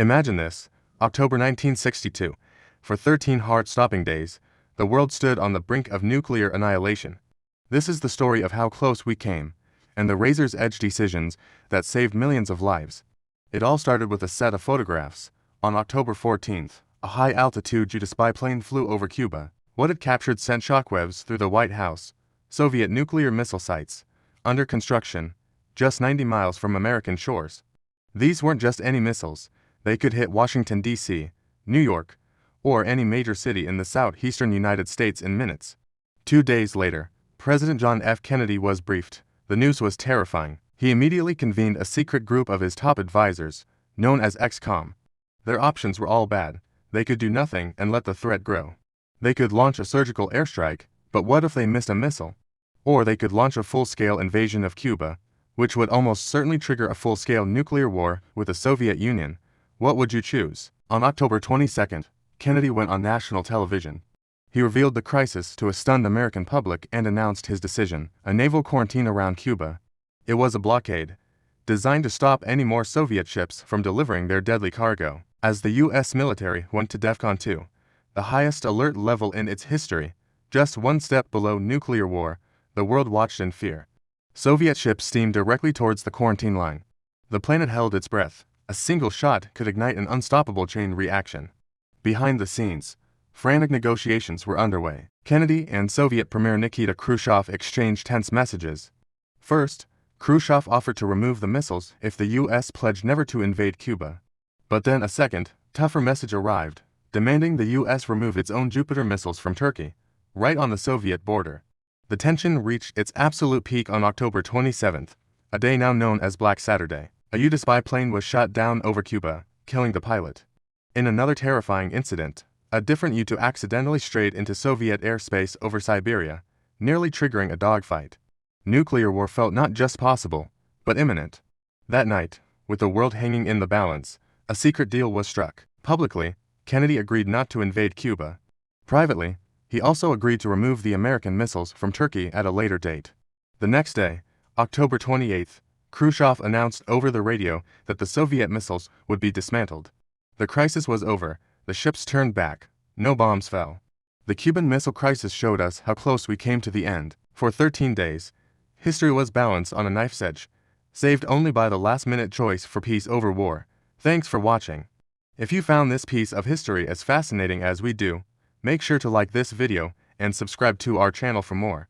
Imagine this, October 1962. For 13 heart-stopping days, the world stood on the brink of nuclear annihilation. This is the story of how close we came, and the razor's edge decisions that saved millions of lives. It all started with a set of photographs. On October 14th, a high-altitude U-2 spy plane flew over Cuba. What it captured sent shockwaves through the White House. Soviet nuclear missile sites, under construction, just 90 miles from American shores. These weren't just any missiles. They could hit Washington, D.C., New York, or any major city in the southeastern United States in minutes. 2 days later, President John F. Kennedy was briefed. The news was terrifying. He immediately convened a secret group of his top advisors, known as XCOM. Their options were all bad. They could do nothing and let the threat grow. They could launch a surgical airstrike, but what if they missed a missile? Or they could launch a full-scale invasion of Cuba, which would almost certainly trigger a full-scale nuclear war with the Soviet Union. What would you choose? On October 22nd, Kennedy went on national television. He revealed the crisis to a stunned American public and announced his decision: a naval quarantine around Cuba. It was a blockade, designed to stop any more Soviet ships from delivering their deadly cargo. As the U.S. military went to DEFCON 2, the highest alert level in its history, just one step below nuclear war, the world watched in fear. Soviet ships steamed directly towards the quarantine line. The planet held its breath. A single shot could ignite an unstoppable chain reaction. Behind the scenes, frantic negotiations were underway. Kennedy and Soviet Premier Nikita Khrushchev exchanged tense messages. First, Khrushchev offered to remove the missiles if the U.S. pledged never to invade Cuba. But then a second, tougher message arrived, demanding the U.S. remove its own Jupiter missiles from Turkey, right on the Soviet border. The tension reached its absolute peak on October 27th, a day now known as Black Saturday. A U-2 spy plane was shot down over Cuba, killing the pilot. In another terrifying incident, a different U-2 accidentally strayed into Soviet airspace over Siberia, nearly triggering a dogfight. Nuclear war felt not just possible, but imminent. That night, with the world hanging in the balance, a secret deal was struck. Publicly, Kennedy agreed not to invade Cuba. Privately, he also agreed to remove the American missiles from Turkey at a later date. The next day, October 28th, Khrushchev announced over the radio that the Soviet missiles would be dismantled. The crisis was over. The ships turned back. No bombs fell. The Cuban Missile Crisis showed us how close we came to the end. For 13 days, history was balanced on a knife's edge, saved only by the last-minute choice for peace over war. Thanks for watching. If you found this piece of history as fascinating as we do, make sure to like this video and subscribe to our channel for more.